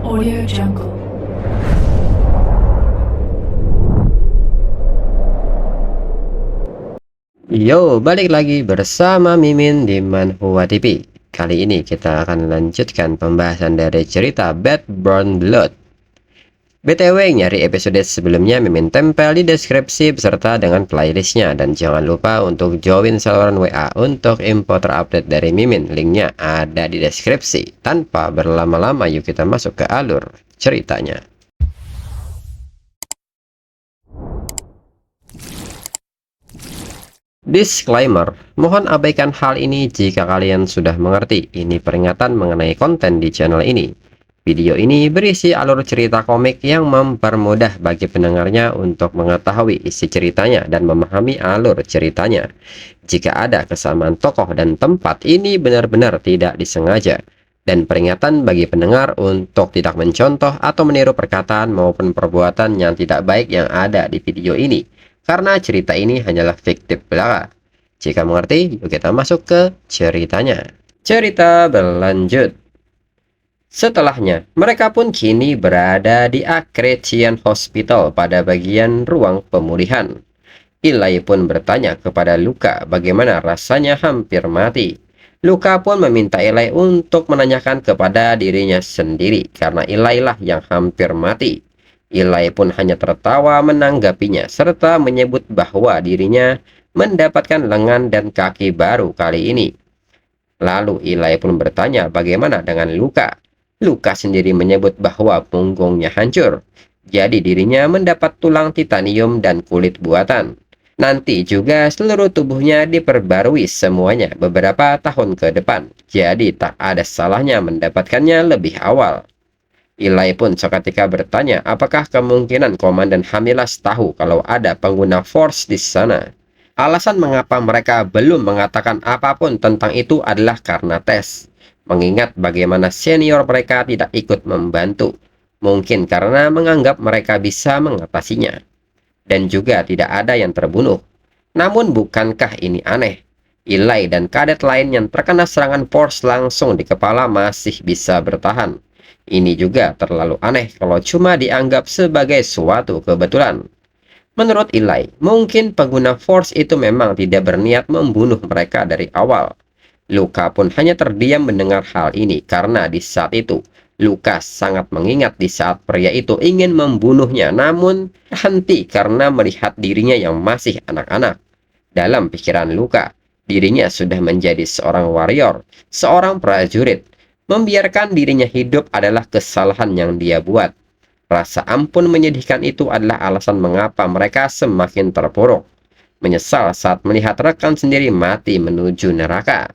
Audio Jungle. Yo, balik lagi bersama Mimin di Manhwa TV. Kali ini kita akan lanjutkan pembahasan dari cerita Bad Brown Blood. BTW, nyari episode sebelumnya Mimin tempel di deskripsi beserta dengan playlistnya. Dan jangan lupa untuk join saluran WA untuk info terupdate dari Mimin. Linknya ada di deskripsi. Tanpa berlama-lama, yuk kita masuk ke alur ceritanya. Disclaimer, mohon abaikan hal ini jika kalian sudah mengerti. Ini peringatan mengenai konten di channel ini. Video ini berisi alur cerita komik yang mempermudah bagi pendengarnya untuk mengetahui isi ceritanya dan memahami alur ceritanya. Jika ada kesamaan tokoh dan tempat, ini benar-benar tidak disengaja. Dan peringatan bagi pendengar untuk tidak mencontoh atau meniru perkataan maupun perbuatan yang tidak baik yang ada di video ini. Karena cerita ini hanyalah fiktif belaka. Jika mengerti, yuk kita masuk ke ceritanya. Cerita berlanjut. Setelahnya, mereka pun kini berada di Akrecian Hospital pada bagian ruang pemulihan. Ilai pun bertanya kepada Luka bagaimana rasanya hampir mati. Luka pun meminta Ilai untuk menanyakan kepada dirinya sendiri karena Ilai lah yang hampir mati. Ilai pun hanya tertawa menanggapinya serta menyebut bahwa dirinya mendapatkan lengan dan kaki baru kali ini. Lalu Ilai pun bertanya bagaimana dengan Luka. Luka sendiri menyebut bahwa punggungnya hancur. Jadi dirinya mendapat tulang titanium dan kulit buatan. Nanti juga seluruh tubuhnya diperbarui semuanya beberapa tahun ke depan. Jadi tak ada salahnya mendapatkannya lebih awal. Ilai pun seketika bertanya apakah kemungkinan Komandan Hamilas tahu kalau ada pengguna Force di sana. Alasan mengapa mereka belum mengatakan apapun tentang itu adalah karena tes. Mengingat bagaimana senior mereka tidak ikut membantu. Mungkin karena menganggap mereka bisa mengatasinya. Dan juga tidak ada yang terbunuh. Namun bukankah ini aneh? Ilai dan kadet lain yang terkena serangan Force langsung di kepala masih bisa bertahan. Ini juga terlalu aneh kalau cuma dianggap sebagai suatu kebetulan. Menurut Ilai, mungkin pengguna Force itu memang tidak berniat membunuh mereka dari awal. Luka pun hanya terdiam mendengar hal ini karena di saat itu, Luka sangat mengingat di saat pria itu ingin membunuhnya namun terhenti karena melihat dirinya yang masih anak-anak. Dalam pikiran Luka, dirinya sudah menjadi seorang warrior, seorang prajurit. Membiarkan dirinya hidup adalah kesalahan yang dia buat. Rasa ampun menyedihkan itu adalah alasan mengapa mereka semakin terpuruk. Menyesal saat melihat rekan sendiri mati menuju neraka.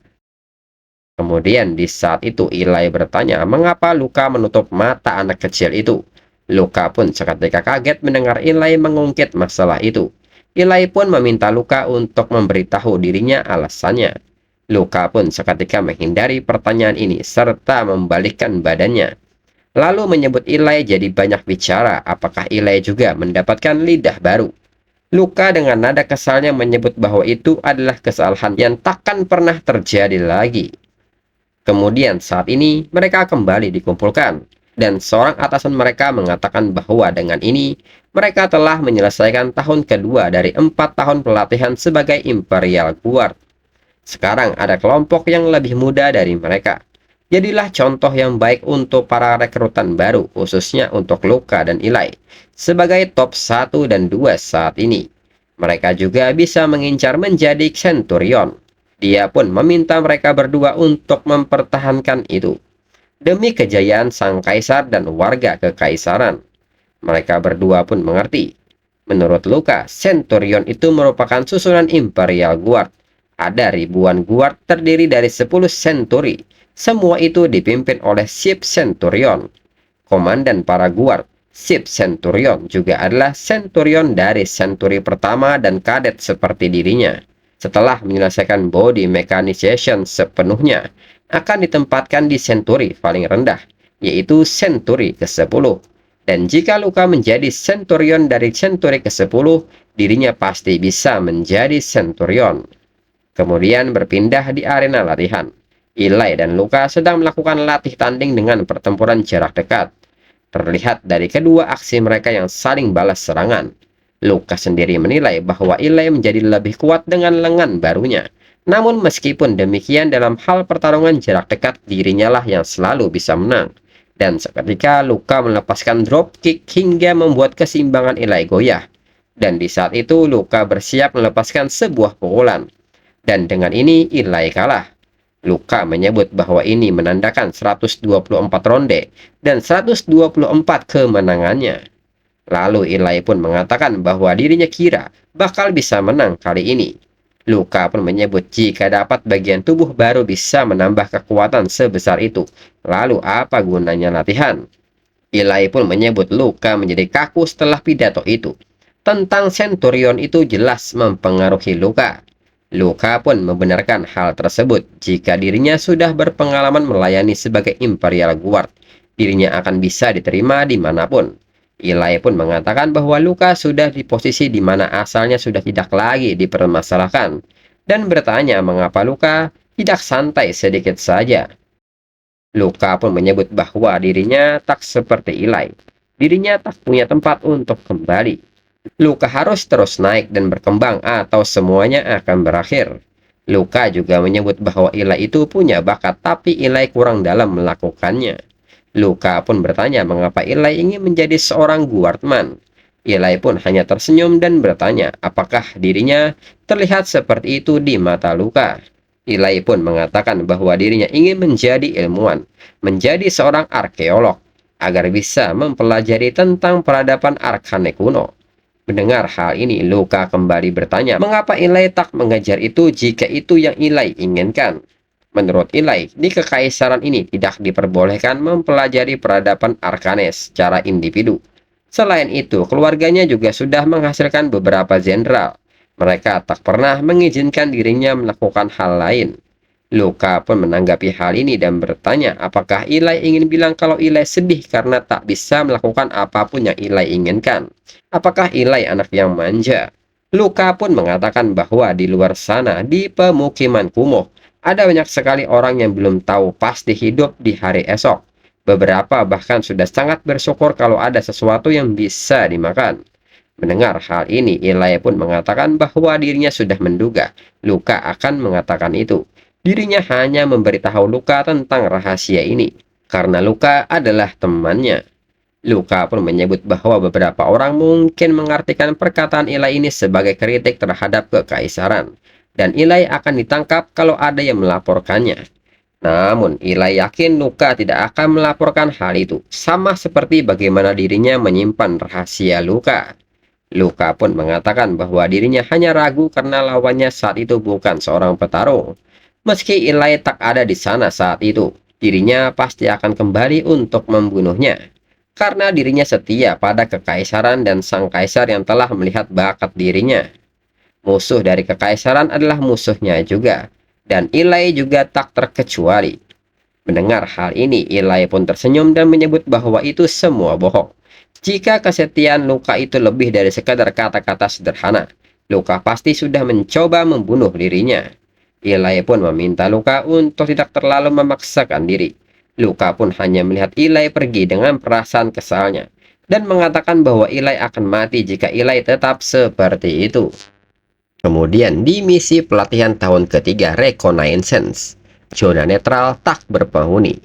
Kemudian di saat itu Ilai bertanya mengapa Luka menutup mata anak kecil itu. Luka pun seketika kaget mendengar Ilai mengungkit masalah itu. Ilai pun meminta Luka untuk memberitahu dirinya alasannya. Luka pun seketika menghindari pertanyaan ini serta membalikkan badannya. Lalu menyebut Ilai jadi banyak bicara apakah Ilai juga mendapatkan lidah baru. Luka dengan nada kesalnya menyebut bahwa itu adalah kesalahan yang takkan pernah terjadi lagi. Kemudian saat ini mereka kembali dikumpulkan. Dan seorang atasan mereka mengatakan bahwa dengan ini mereka telah menyelesaikan tahun kedua dari 4 tahun pelatihan sebagai Imperial Guard. Sekarang ada kelompok yang lebih muda dari mereka. Jadilah contoh yang baik untuk para rekrutan baru, khususnya untuk Luka dan Ilai, sebagai top 1 dan 2 saat ini. Mereka juga bisa mengincar menjadi Centurion. Dia pun meminta mereka berdua untuk mempertahankan itu. Demi kejayaan sang kaisar dan warga kekaisaran. Mereka berdua pun mengerti. Menurut Luka, Centurion itu merupakan susunan Imperial Guard. Ada ribuan guard terdiri dari 10 century. Semua itu dipimpin oleh Chief Centurion. Komandan para guard, Chief Centurion juga adalah Centurion dari century pertama dan kadet seperti dirinya. Setelah menyelesaikan body mechanization sepenuhnya, akan ditempatkan di century paling rendah, yaitu century ke-10. Dan jika Luka menjadi Centurion dari century ke-10, dirinya pasti bisa menjadi Centurion. Kemudian berpindah di arena latihan. Ilai dan Luka sedang melakukan latih tanding dengan pertempuran jarak dekat. terlihat dari kedua aksi mereka yang saling balas serangan. Luka sendiri menilai bahwa Ilai menjadi lebih kuat dengan lengan barunya. Namun meskipun demikian, dalam hal pertarungan jarak dekat, dirinya lah yang selalu bisa menang. Dan seketika Luka melepaskan drop kick hingga membuat keseimbangan Ilai goyah. Dan di saat itu Luka bersiap melepaskan sebuah pukulan. Dan dengan ini Ilai kalah. Luka menyebut bahwa ini menandakan 124 ronde dan 124 kemenangannya. Lalu Ilai pun mengatakan bahwa dirinya kira bakal bisa menang kali ini. Luka pun menyebut jika dapat bagian tubuh baru bisa menambah kekuatan sebesar itu, lalu apa gunanya latihan? Ilai pun menyebut Luka menjadi kaku setelah pidato itu. Tentang Centurion itu jelas mempengaruhi Luka. Luka pun membenarkan hal tersebut jika dirinya sudah berpengalaman melayani sebagai Imperial Guard. Dirinya akan bisa diterima dimanapun. Ilai pun mengatakan bahwa Luka sudah di posisi di mana asalnya sudah tidak lagi dipermasalahkan, dan bertanya mengapa Luka tidak santai sedikit saja. Luka pun menyebut bahwa dirinya tak seperti Ilai. Dirinya tak punya tempat untuk kembali. Luka harus terus naik dan berkembang atau semuanya akan berakhir. Luka juga menyebut bahwa Ilai itu punya bakat, tapi Ilai kurang dalam melakukannya. Luka pun bertanya mengapa Ilai ingin menjadi seorang guardman. Ilai pun hanya tersenyum dan bertanya apakah dirinya terlihat seperti itu di mata Luka. Ilai pun mengatakan bahwa dirinya ingin menjadi ilmuwan, menjadi seorang arkeolog, agar bisa mempelajari tentang peradaban Arcane kuno. Mendengar hal ini, Luka kembali bertanya mengapa Ilai tak mengejar itu jika itu yang Ilai inginkan. Menurut Ilai, di kekaisaran ini tidak diperbolehkan mempelajari peradaban Arcane secara individu. Selain itu, keluarganya juga sudah menghasilkan beberapa jenderal. Mereka tak pernah mengizinkan dirinya melakukan hal lain. Luka pun menanggapi hal ini dan bertanya apakah Ilai ingin bilang kalau Ilai sedih karena tak bisa melakukan apapun yang Ilai inginkan. Apakah Ilai anak yang manja? Luka pun mengatakan bahwa di luar sana, di pemukiman kumuh, ada banyak sekali orang yang belum tahu pasti hidup di hari esok. Beberapa bahkan sudah sangat bersyukur kalau ada sesuatu yang bisa dimakan. Mendengar hal ini, Ilai pun mengatakan bahwa dirinya sudah menduga Luka akan mengatakan itu. Dirinya hanya memberitahu Luka tentang rahasia ini, karena Luka adalah temannya. Luka pun menyebut bahwa beberapa orang mungkin mengartikan perkataan Ilai ini sebagai kritik terhadap kekaisaran, dan Ilai akan ditangkap kalau ada yang melaporkannya. Namun, Ilai yakin Luka tidak akan melaporkan hal itu, sama seperti bagaimana dirinya menyimpan rahasia Luka. Luka pun mengatakan bahwa dirinya hanya ragu karena lawannya saat itu bukan seorang petarung. Meski Ilai tak ada di sana saat itu, dirinya pasti akan kembali untuk membunuhnya. Karena dirinya setia pada kekaisaran dan sang kaisar yang telah melihat bakat dirinya. Musuh dari kekaisaran adalah musuhnya juga, dan Ilai juga tak terkecuali. Mendengar hal ini, Ilai pun tersenyum dan menyebut bahwa itu semua bohong. Jika kesetiaan Luka itu lebih dari sekadar kata-kata sederhana, Luka pasti sudah mencoba membunuh dirinya. Ilai pun meminta Luka untuk tidak terlalu memaksakan diri. Luka pun hanya melihat Ilai pergi dengan perasaan kesalnya, dan mengatakan bahwa Ilai akan mati jika Ilai tetap seperti itu. Kemudian di misi pelatihan tahun ketiga Reconnaissance, zona netral tak berpenghuni.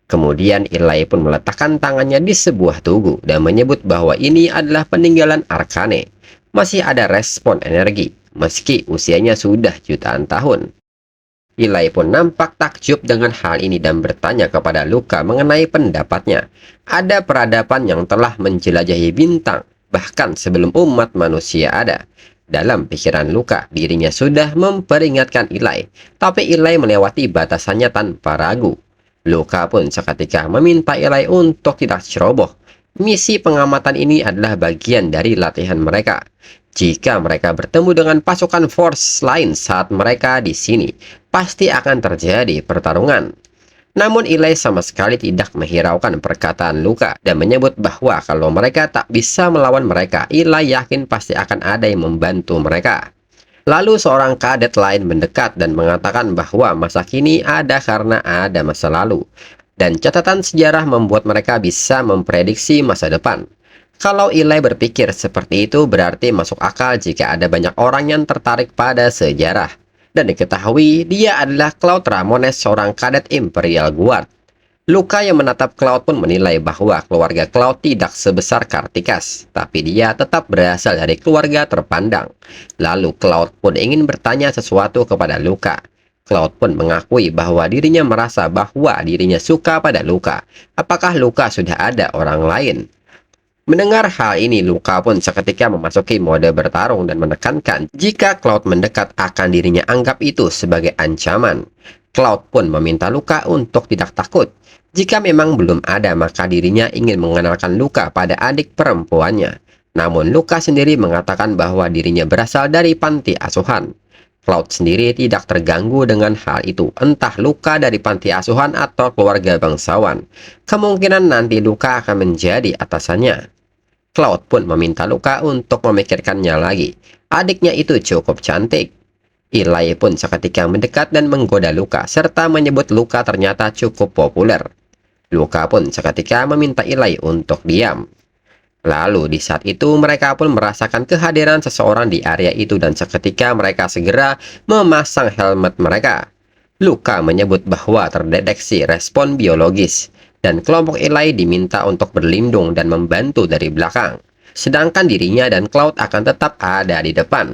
Kemudian Ilai pun meletakkan tangannya di sebuah tugu dan menyebut bahwa ini adalah peninggalan Arcane. Masih ada respon energi, meski usianya sudah jutaan tahun. Ilai pun nampak takjub dengan hal ini dan bertanya kepada Luka mengenai pendapatnya. Ada peradaban yang telah menjelajahi bintang, bahkan sebelum umat manusia ada. Dalam pikiran Luka, dirinya sudah memperingatkan Ilai, tapi Ilai melewati batasannya tanpa ragu. Luka pun seketika meminta Ilai untuk tidak ceroboh. Misi pengamatan ini adalah bagian dari latihan mereka. Jika mereka bertemu dengan pasukan Force lain saat mereka di sini, pasti akan terjadi pertarungan. Namun Ilai sama sekali tidak menghiraukan perkataan Luka dan menyebut bahwa kalau mereka tak bisa melawan mereka, Ilai yakin pasti akan ada yang membantu mereka. Lalu seorang kadet lain mendekat dan mengatakan bahwa masa kini ada karena ada masa lalu. Dan catatan sejarah membuat mereka bisa memprediksi masa depan. Kalau Eli berpikir seperti itu berarti masuk akal jika ada banyak orang yang tertarik pada sejarah. Dan diketahui dia adalah Claude Ramones, seorang kadet Imperial Guard. Luka yang menatap Cloud pun menilai bahwa keluarga Cloud tidak sebesar Kartikas, tapi dia tetap berasal dari keluarga terpandang. Lalu Cloud pun ingin bertanya sesuatu kepada Luka. Cloud pun mengakui bahwa dirinya merasa bahwa dirinya suka pada Luka. Apakah Luka sudah ada orang lain? Mendengar hal ini, Luka pun seketika memasuki mode bertarung dan menekankan jika Cloud mendekat akan dirinya anggap itu sebagai ancaman. Cloud pun meminta Luka untuk tidak takut. Jika memang belum ada, maka dirinya ingin mengenalkan Luka pada adik perempuannya. Namun Luka sendiri mengatakan bahwa dirinya berasal dari panti asuhan. Cloud sendiri tidak terganggu dengan hal itu, entah Luka dari panti asuhan atau keluarga bangsawan. Kemungkinan nanti Luka akan menjadi atasannya. Cloud pun meminta Luka untuk memikirkannya lagi. Adiknya itu cukup cantik. Eli pun seketika mendekat dan menggoda Luka, serta menyebut Luka ternyata cukup populer. Luka pun seketika meminta Eli untuk diam. Lalu di saat itu mereka pun merasakan kehadiran seseorang di area itu dan seketika mereka segera memasang helmet mereka. Luka menyebut bahwa terdeteksi respon biologis dan kelompok Eli diminta untuk berlindung dan membantu dari belakang. Sedangkan dirinya dan Cloud akan tetap ada di depan.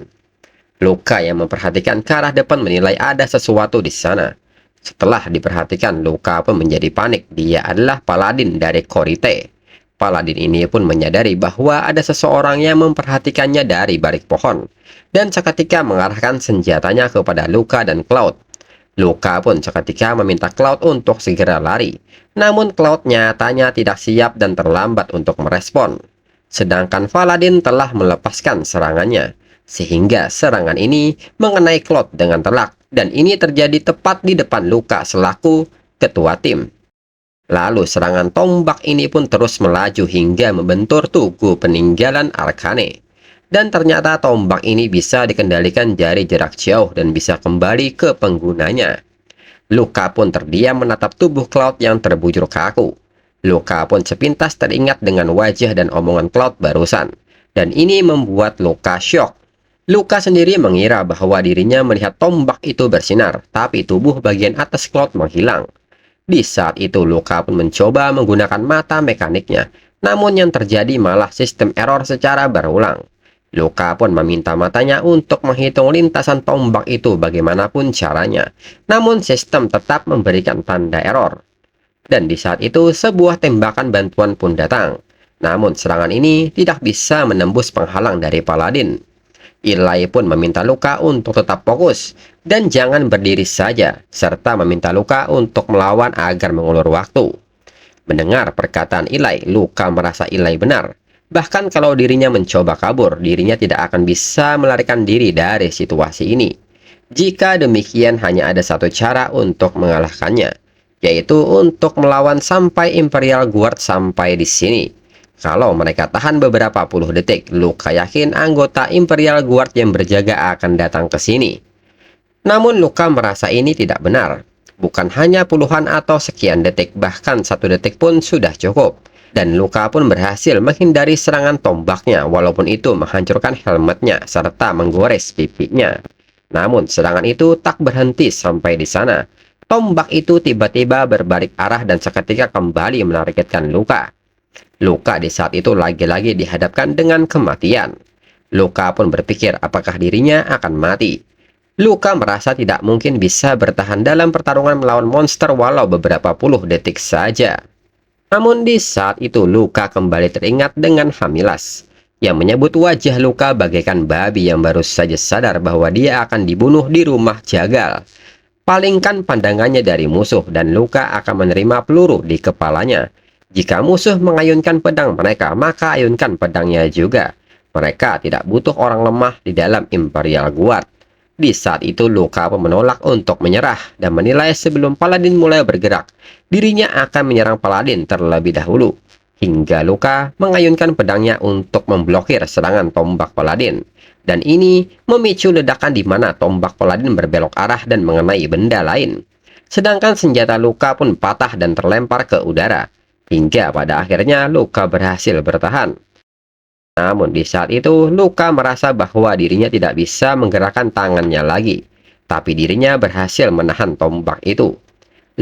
Luka yang memperhatikan ke arah depan menilai ada sesuatu di sana. Setelah diperhatikan, Luka pun menjadi panik. Dia adalah Paladin dari Korite. Paladin ini pun menyadari bahwa ada seseorang yang memperhatikannya dari balik pohon. Dan seketika mengarahkan senjatanya kepada Luka dan Cloud. Luka pun seketika meminta Cloud untuk segera lari. Namun Cloud nyatanya tidak siap dan terlambat untuk merespon. Sedangkan Paladin telah melepaskan serangannya. Sehingga serangan ini mengenai Cloud dengan telak. Dan ini terjadi tepat di depan Luka selaku ketua tim. Lalu serangan tombak ini pun terus melaju hingga membentur tugu peninggalan Arcane. Dan ternyata tombak ini bisa dikendalikan dari jarak jauh dan bisa kembali ke penggunanya. Luka pun terdiam menatap tubuh Cloud yang terbujur kaku. Luka pun sepintas teringat dengan wajah dan omongan Cloud barusan. Dan ini membuat Luka syok. Luka sendiri mengira bahwa dirinya melihat tombak itu bersinar, tapi tubuh bagian atas Cloud menghilang. Di saat itu Luka pun mencoba menggunakan mata mekaniknya, namun yang terjadi malah sistem error secara berulang. Luka pun meminta matanya untuk menghitung lintasan tombak itu bagaimanapun caranya. Namun sistem tetap memberikan tanda error. Dan di saat itu sebuah tembakan bantuan pun datang. Namun serangan ini tidak bisa menembus penghalang dari Paladin. Eli pun meminta Luka untuk tetap fokus dan jangan berdiri saja, serta meminta Luka untuk melawan agar mengulur waktu. Mendengar perkataan Eli, Luka merasa Eli benar. Bahkan kalau dirinya mencoba kabur, dirinya tidak akan bisa melarikan diri dari situasi ini. Jika demikian hanya ada satu cara untuk mengalahkannya, yaitu untuk melawan sampai Imperial Guard sampai di sini. Kalau mereka tahan beberapa puluh detik, Luka yakin anggota Imperial Guard yang berjaga akan datang ke sini. Namun Luka merasa ini tidak benar. Bukan hanya puluhan atau sekian detik, bahkan 1 detik pun sudah cukup. Dan Luka pun berhasil menghindari serangan tombaknya walaupun itu menghancurkan helmetnya serta menggores pipinya. Namun serangan itu tak berhenti sampai di sana. Tombak itu tiba-tiba berbalik arah dan seketika kembali menargetkan Luka. Luka di saat itu lagi-lagi dihadapkan dengan kematian. Luka pun berpikir apakah dirinya akan mati. Luka merasa tidak mungkin bisa bertahan dalam pertarungan melawan monster walau beberapa puluh detik saja. Namun di saat itu Luka kembali teringat dengan Hamilas yang menyebut wajah Luka bagaikan babi yang baru saja sadar bahwa dia akan dibunuh di rumah jagal. Palingkan pandangannya dari musuh dan Luka akan menerima peluru di kepalanya. Jika musuh mengayunkan pedang mereka, maka ayunkan pedangnya juga. Mereka tidak butuh orang lemah di dalam Imperial Guard. Di saat itu Luka pun menolak untuk menyerah dan menilai sebelum Paladin mulai bergerak, dirinya akan menyerang Paladin terlebih dahulu. Hingga Luka mengayunkan pedangnya untuk memblokir serangan tombak Paladin. Dan ini memicu ledakan di mana tombak Paladin berbelok arah dan mengenai benda lain. Sedangkan senjata Luka pun patah dan terlempar ke udara, hingga pada akhirnya Luka berhasil bertahan. Namun di saat itu, Luka merasa bahwa dirinya tidak bisa menggerakkan tangannya lagi, tapi dirinya berhasil menahan tombak itu.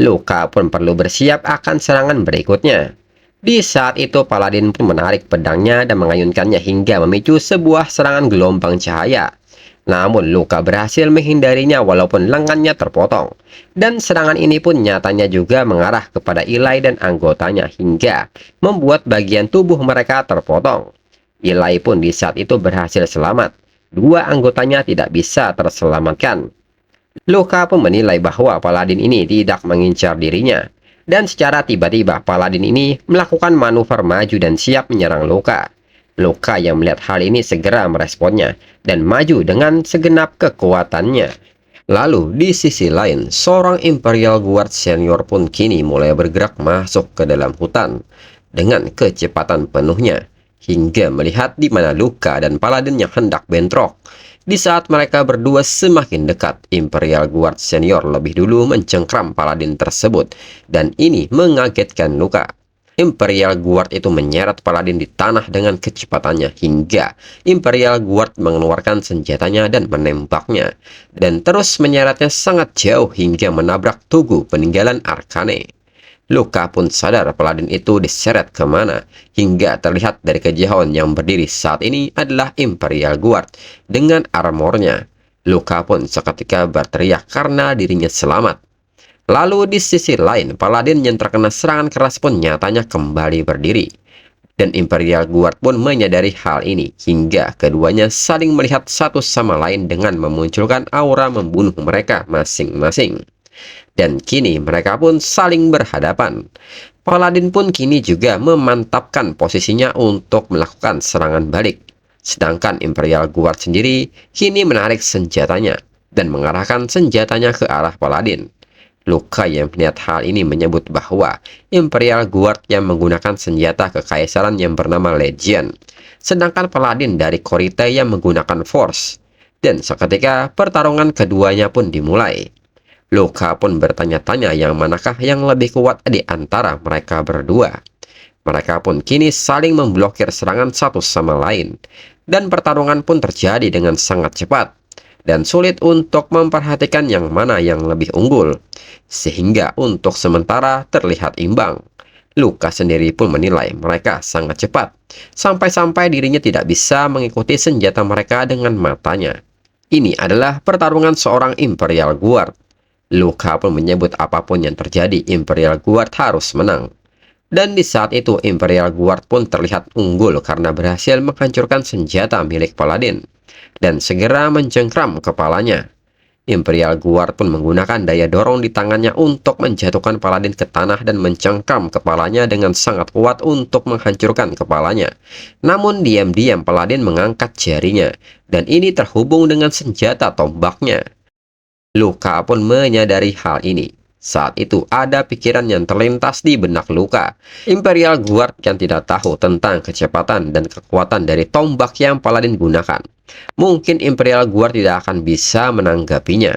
Luka pun perlu bersiap akan serangan berikutnya. Di saat itu, Paladin pun menarik pedangnya dan mengayunkannya hingga memicu sebuah serangan gelombang cahaya. Namun, Luka berhasil menghindarinya walaupun lengannya terpotong. Dan serangan ini pun nyatanya juga mengarah kepada Eli dan anggotanya hingga membuat bagian tubuh mereka terpotong. Eli pun di saat itu berhasil selamat. Dua anggotanya tidak bisa terselamatkan. Luka pun menilai bahwa Paladin ini tidak mengincar dirinya. Dan secara tiba-tiba Paladin ini melakukan manuver maju dan siap menyerang Luka. Luka yang melihat hal ini segera meresponnya dan maju dengan segenap kekuatannya. Lalu di sisi lain, seorang Imperial Guard senior pun kini mulai bergerak masuk ke dalam hutan dengan kecepatan penuhnya hingga melihat di mana Luka dan Paladin yang hendak bentrok. Di saat mereka berdua semakin dekat, Imperial Guard senior lebih dulu mencengkram Paladin tersebut dan ini mengagetkan Luka. Imperial Guard itu menyeret Paladin di tanah dengan kecepatannya hingga Imperial Guard mengeluarkan senjatanya dan menembaknya dan terus menyeretnya sangat jauh hingga menabrak tugu peninggalan Arcane. Luka pun sadar Paladin itu diseret kemana hingga terlihat dari kejauhan yang berdiri saat ini adalah Imperial Guard dengan armornya. Luka pun seketika berteriak karena dirinya selamat. Lalu di sisi lain, Paladin yang terkena serangan keras pun nyatanya kembali berdiri. Dan Imperial Guard pun menyadari hal ini, hingga keduanya saling melihat satu sama lain dengan memunculkan aura membunuh mereka masing-masing. Dan kini mereka pun saling berhadapan. Paladin pun kini juga memantapkan posisinya untuk melakukan serangan balik. Sedangkan Imperial Guard sendiri kini menarik senjatanya dan mengarahkan senjatanya ke arah Paladin. Luka yang melihat hal ini menyebut bahwa Imperial Guard yang menggunakan senjata kekaisaran yang bernama Legion, sedangkan Paladin dari Korite yang menggunakan Force. Dan seketika pertarungan keduanya pun dimulai. Luka pun bertanya-tanya yang manakah yang lebih kuat di antara mereka berdua. Mereka pun kini saling memblokir serangan satu sama lain, dan pertarungan pun terjadi dengan sangat cepat dan sulit untuk memperhatikan yang mana yang lebih unggul, sehingga untuk sementara terlihat imbang. Luka sendiri pun menilai mereka sangat cepat, sampai-sampai dirinya tidak bisa mengikuti senjata mereka dengan matanya. Ini adalah pertarungan seorang Imperial Guard. Luka pun menyebut apapun yang terjadi, Imperial Guard harus menang. Dan di saat itu Imperial Guard pun terlihat unggul karena berhasil menghancurkan senjata milik Paladin dan segera mencengkram kepalanya. Imperial Guard pun menggunakan daya dorong di tangannya untuk menjatuhkan Paladin ke tanah dan mencengkram kepalanya dengan sangat kuat untuk menghancurkan kepalanya. Namun diam-diam Paladin mengangkat jarinya dan ini terhubung dengan senjata tombaknya. Luka pun menyadari hal ini. Saat itu ada pikiran yang terlintas di benak Luka. Imperial Guard yang tidak tahu tentang kecepatan dan kekuatan dari tombak yang Paladin gunakan. Mungkin Imperial Guard tidak akan bisa menanggapinya.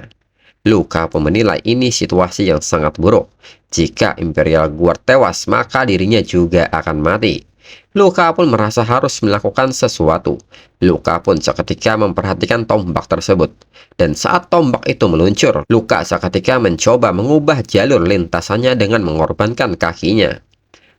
Luka pun menilai ini situasi yang sangat buruk. Jika Imperial Guard tewas, maka dirinya juga akan mati. Luka pun merasa harus melakukan sesuatu. Luka pun seketika memperhatikan tombak tersebut. Dan saat tombak itu meluncur, Luka seketika mencoba mengubah jalur lintasannya dengan mengorbankan kakinya.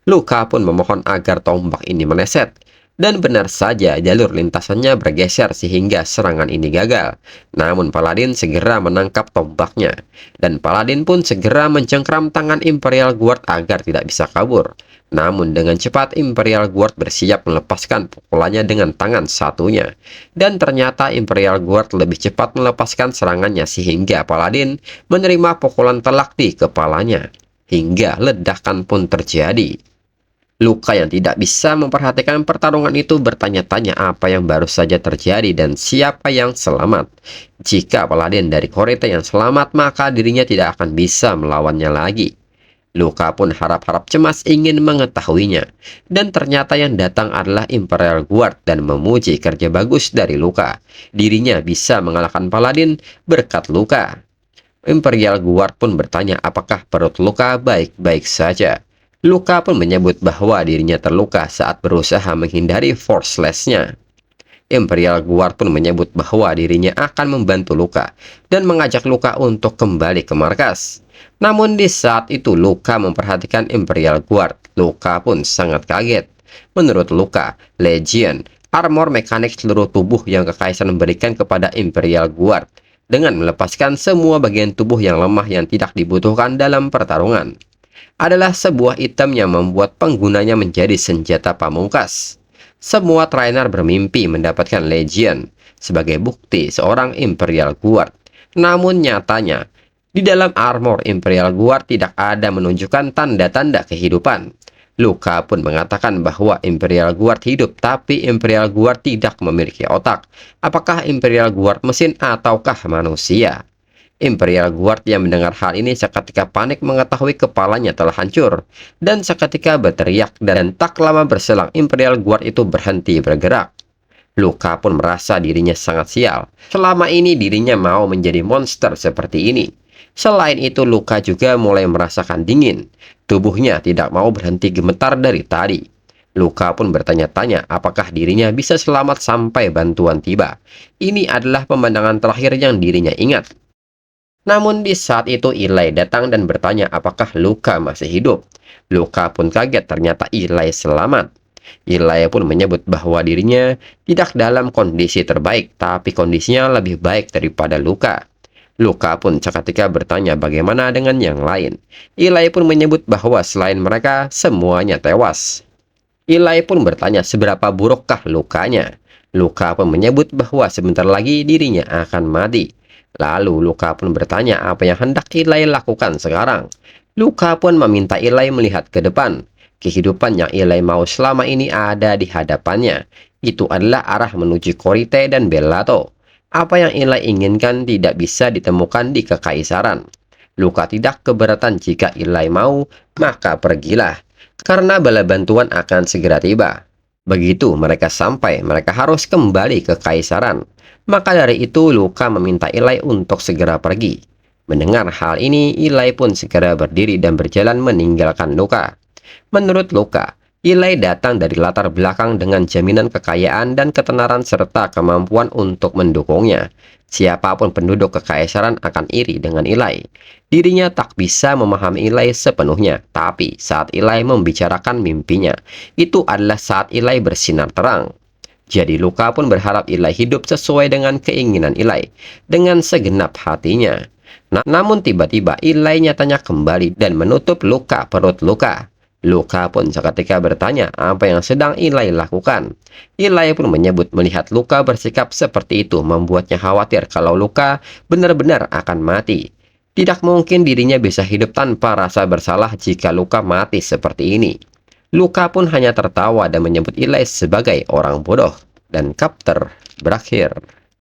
Luka pun memohon agar tombak ini meleset. Dan benar saja jalur lintasannya bergeser sehingga serangan ini gagal. Namun Paladin segera menangkap tombaknya. Dan Paladin pun segera mencengkram tangan Imperial Guard agar tidak bisa kabur. Namun dengan cepat Imperial Guard bersiap melepaskan pukulannya dengan tangan satunya. Dan ternyata Imperial Guard lebih cepat melepaskan serangannya sehingga Paladin menerima pukulan telak di kepalanya. Hingga ledakan pun terjadi. Luka yang tidak bisa memperhatikan pertarungan itu bertanya-tanya apa yang baru saja terjadi dan siapa yang selamat. Jika Paladin dari Korite yang selamat, maka dirinya tidak akan bisa melawannya lagi. Luka pun harap-harap cemas ingin mengetahuinya. Dan ternyata yang datang adalah Imperial Guard dan memuji kerja bagus dari Luka. Dirinya bisa mengalahkan Paladin berkat Luka. Imperial Guard pun bertanya apakah perut Luka baik-baik saja. Luka pun menyebut bahwa dirinya terluka saat berusaha menghindari Force Lash-nya. Imperial Guard pun menyebut bahwa dirinya akan membantu Luka dan mengajak Luka untuk kembali ke markas. Namun di saat itu Luka memperhatikan Imperial Guard. Luka pun sangat kaget. Menurut Luka, Legion, armor mekanik seluruh tubuh yang Kekaisaran berikan kepada Imperial Guard dengan melepaskan semua bagian tubuh yang lemah yang tidak dibutuhkan dalam pertarungan adalah sebuah item yang membuat penggunanya menjadi senjata pamungkas. Semua trainer bermimpi mendapatkan Legion sebagai bukti seorang Imperial Guard. Namun nyatanya, di dalam armor Imperial Guard tidak ada menunjukkan tanda-tanda kehidupan. Luka pun mengatakan bahwa Imperial Guard hidup, tapi Imperial Guard tidak memiliki otak. Apakah Imperial Guard mesin ataukah manusia? Imperial Guard yang mendengar hal ini seketika panik mengetahui kepalanya telah hancur, dan seketika berteriak, dan tak lama berselang Imperial Guard itu berhenti bergerak. Luka pun merasa dirinya sangat sial. Selama ini dirinya mau menjadi monster seperti ini. Selain itu Luka juga mulai merasakan dingin. Tubuhnya tidak mau berhenti gemetar dari tadi. Luka pun bertanya-tanya apakah dirinya bisa selamat sampai bantuan tiba. Ini adalah pemandangan terakhir yang dirinya ingat. Namun di saat itu Eli datang dan bertanya apakah Luka masih hidup. Luka pun kaget, ternyata Eli selamat. Eli pun menyebut bahwa dirinya tidak dalam kondisi terbaik, tapi kondisinya lebih baik daripada Luka. Luka pun seketika bertanya bagaimana dengan yang lain. Eli pun menyebut bahwa selain mereka, semuanya tewas. Eli pun bertanya seberapa burukkah lukanya. Luka pun menyebut bahwa sebentar lagi dirinya akan mati. Lalu Luka pun bertanya apa yang hendak Eli lakukan sekarang. Luka pun meminta Eli melihat ke depan. Kehidupan yang Eli mau selama ini ada di hadapannya. Itu adalah arah menuju Korite dan Bellato. Apa yang Eli inginkan tidak bisa ditemukan di Kekaisaran. Luka tidak keberatan jika Eli mau, maka pergilah. Karena bala bantuan akan segera tiba. Begitu mereka sampai, mereka harus kembali ke Kekaisaran. Maka dari itu Luka meminta Eli untuk segera pergi. Mendengar hal ini, Eli pun segera berdiri dan berjalan meninggalkan Luka. Menurut Luka, Eli datang dari latar belakang dengan jaminan kekayaan dan ketenaran serta kemampuan untuk mendukungnya. Siapapun penduduk Kekaisaran akan iri dengan Eli. Dirinya tak bisa memahami Eli sepenuhnya, tapi saat Eli membicarakan mimpinya, itu adalah saat Eli bersinar terang. Jadi Luka pun berharap Eli hidup sesuai dengan keinginan Eli, dengan segenap hatinya. Namun tiba-tiba Eli nyatanya kembali dan menutup luka perut Luka. Luka pun seketika bertanya apa yang sedang Eli lakukan. Eli pun menyebut melihat Luka bersikap seperti itu membuatnya khawatir kalau Luka benar-benar akan mati. Tidak mungkin dirinya bisa hidup tanpa rasa bersalah jika Luka mati seperti ini. Luka pun hanya tertawa dan menyebut Eli sebagai orang bodoh. Dan chapter berakhir.